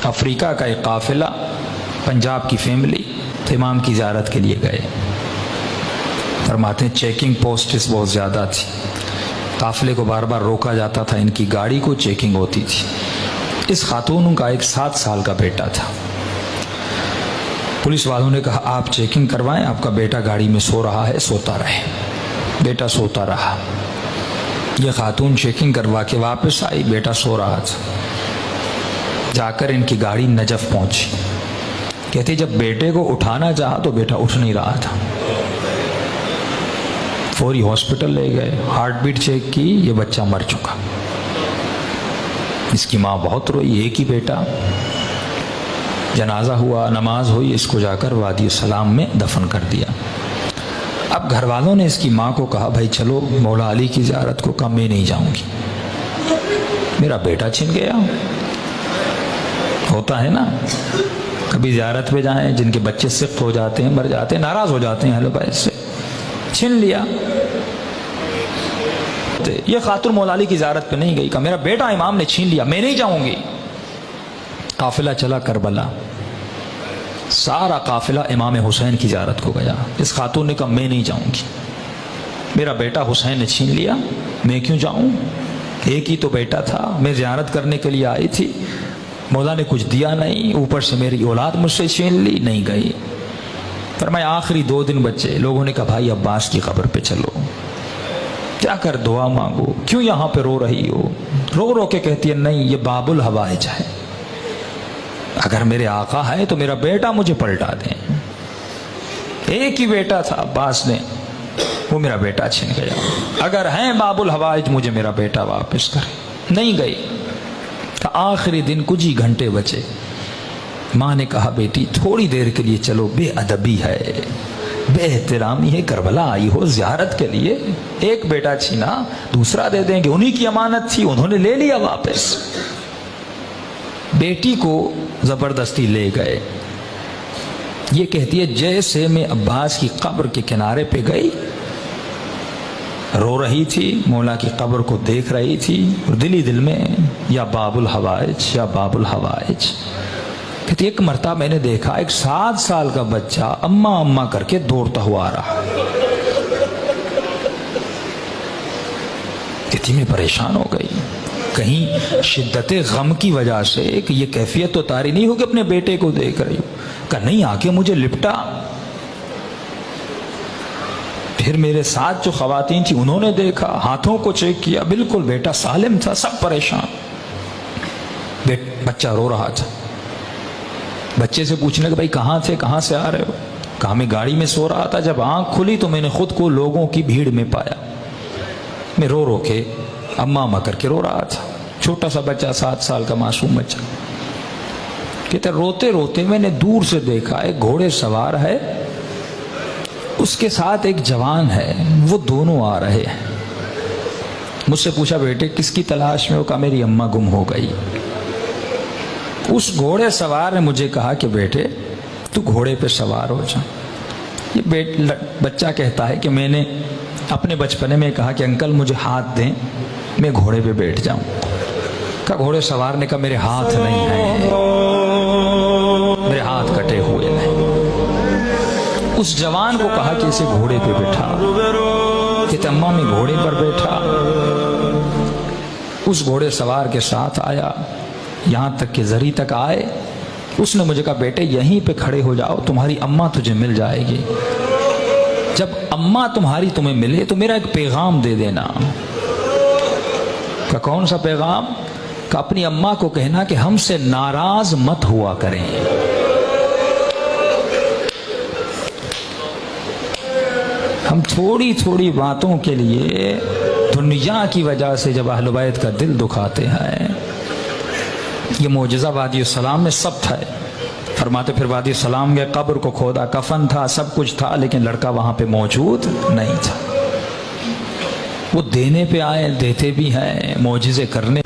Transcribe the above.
افریقہ کا ایک قافلہ، پنجاب کی فیملی امام کی زیارت کے لیے گئے۔ فرماتے ہیں چیکنگ پوسٹس بہت زیادہ تھی، قافلے کو بار بار روکا جاتا تھا، ان کی گاڑی کو چیکنگ ہوتی تھی۔ اس خاتون کا ایک 7 سال کا بیٹا تھا۔ پولیس والوں نے کہا آپ چیکنگ کروائیں، آپ کا بیٹا گاڑی میں سو رہا ہے، سوتا رہے۔ بیٹا سوتا رہا۔ یہ خاتون چیکنگ کروا کے واپس آئی، بیٹا سو رہا تھا۔ جا کر ان کی گاڑی نجف پہنچی۔ کہتے جب بیٹے کو اٹھانا چاہا تو بیٹا اٹھ نہیں رہا تھا۔ فوری ہاسپٹل لے گئے، ہارٹ بیٹ چیک کی، یہ بچہ مر چکا۔ اس کی ماں بہت روئی، ایک ہی بیٹا۔ جنازہ ہوا، نماز ہوئی، اس کو جا کر وادی السلام میں دفن کر دیا۔ اب گھر والوں نے اس کی ماں کو کہا بھائی چلو مولا علی کی زیارت کو، کہا میں نہیں جاؤں گی، میرا بیٹا چھن گیا۔ ہوتا ہے نا، کبھی زیارت پہ جائیں، جن کے بچے سخت ہو جاتے ہیں، مر جاتے ہیں، ناراض ہو جاتے ہیں اہل بیت سے، چھن لیا۔ یہ خاتون مولا علی کی زیارت پہ نہیں گئی، کہا میرا بیٹا امام نے چھین لیا، میں نہیں جاؤں گی۔ قافلہ چلا کربلا، سارا قافلہ امام حسین کی زیارت کو گیا۔ اس خاتون نے کہا میں نہیں جاؤں گی، میرا بیٹا حسین نے چھین لیا، میں کیوں جاؤں، ایک ہی تو بیٹا تھا، میں زیارت کرنے کے لیے آئی تھی، مولا نے کچھ دیا نہیں، اوپر سے میری اولاد مجھ سے چھین لی، نہیں گئی۔ فرمایا آخری 2 دن بچے، لوگوں نے کہا بھائی عباس کی قبر پہ چلو، کیا کر دعا مانگو، کیوں یہاں پہ رو رہی ہو؟ رو رو کے کہتی ہے نہیں یہ باب الحوائج ہے، اگر میرے آقا ہے تو میرا بیٹا مجھے پلٹا دیں۔ ایک ہی بیٹا تھا عباس نے، وہ میرا بیٹا چھن گیا، اگر ہیں باب الحوائج مجھے میرا بیٹا واپس کرے۔ نہیں گئی۔ آخری دن کچھ ہی گھنٹے بچے، ماں نے کہا بیٹی تھوڑی دیر کے لیے چلو، بے ادبی ہے، بے احترامی ہے، کربلا آئی ہو زیارت کے لیے، ایک بیٹا چھینا دوسرا دے دیں گے، انہی کی امانت تھی، انہوں نے لے لیا واپس۔ بیٹی کو زبردستی لے گئے۔ یہ کہتی ہے جیسے میں عباس کی قبر کے کنارے پہ گئی، رو رہی تھی، مولا کی قبر کو دیکھ رہی تھی، اور دلی دل میں یا باب الحوائج یا باب الحوائج۔ کہتی ایک مرتبہ میں نے دیکھا ایک 7 سال کا بچہ اماں اماں کر کے دوڑتا ہوا آ رہا۔ کہتی میں پریشان ہو گئی، کہیں شدت غم کی وجہ سے کہ یہ کیفیت تو طاری نہیں ہو کہ اپنے بیٹے کو دیکھ رہی ہو، کہ نہیں، آ کے مجھے لپٹا۔ پھر میرے ساتھ جو خواتین تھی انہوں نے دیکھا، ہاتھوں کو چیک کیا، بالکل بیٹا سالم تھا، سب پریشان۔ بچہ رو رہا تھا۔ بچے سے پوچھنے کہ بھائی کہاں تھے، کہاں سے آ رہے ہو؟ کہا میں گاڑی میں سو رہا تھا، جب آنکھ کھلی تو میں نے خود کو لوگوں کی بھیڑ میں پایا، میں رو رو کے اماں اماں کر کے رو رہا تھا۔ چھوٹا سا بچہ، 7 سال کا معصوم بچہ۔ کہتے روتے روتے میں نے دور سے دیکھا ایک گھوڑے سوار ہے، اس کے ساتھ ایک جوان ہے، وہ دونوں آ رہے ہیں۔ مجھ سے پوچھا بیٹے کس کی تلاش میں ہو؟ کہا میری اماں گم ہو گئی۔ اس گھوڑے سوار نے مجھے کہا کہ بیٹے تو گھوڑے پہ سوار ہو جا۔ یہ بچہ کہتا ہے کہ میں نے اپنے بچپنے میں کہا کہ انکل مجھے ہاتھ دیں، میں گھوڑے پہ بیٹھ جاؤں۔ کہا گھوڑے سوار نے کہا میرے ہاتھ نہیں ہیں، میرے ہاتھ کٹے ہوئے ہیں۔ اس جوان کو کہا کہ اسے گھوڑے پہ بٹھا۔ کہ اماں میں گھوڑے پر بیٹھا، اس گھوڑے سوار کے ساتھ آیا، یہاں تک کہ زری تک آئے۔ اس نے مجھے کہا بیٹے یہیں پہ کھڑے ہو جاؤ، تمہاری اماں تجھے مل جائے گی، جب اماں تمہاری تمہیں ملے تو میرا ایک پیغام دے دینا۔ کہ کون سا پیغام؟ کہ اپنی اماں کو کہنا کہ ہم سے ناراض مت ہوا کریں۔ ہم تھوڑی تھوڑی باتوں کے لیے دنیا کی وجہ سے جب اہل بیت کا دل دکھاتے ہیں۔ یہ معجزہ وادی السلام میں سب تھا۔ فرماتے پھر وادی السلام کے قبر کو کھودا، کفن تھا، سب کچھ تھا، لیکن لڑکا وہاں پہ موجود نہیں تھا۔ وہ دینے پہ آئے، دیتے بھی ہیں، معجزے کرنے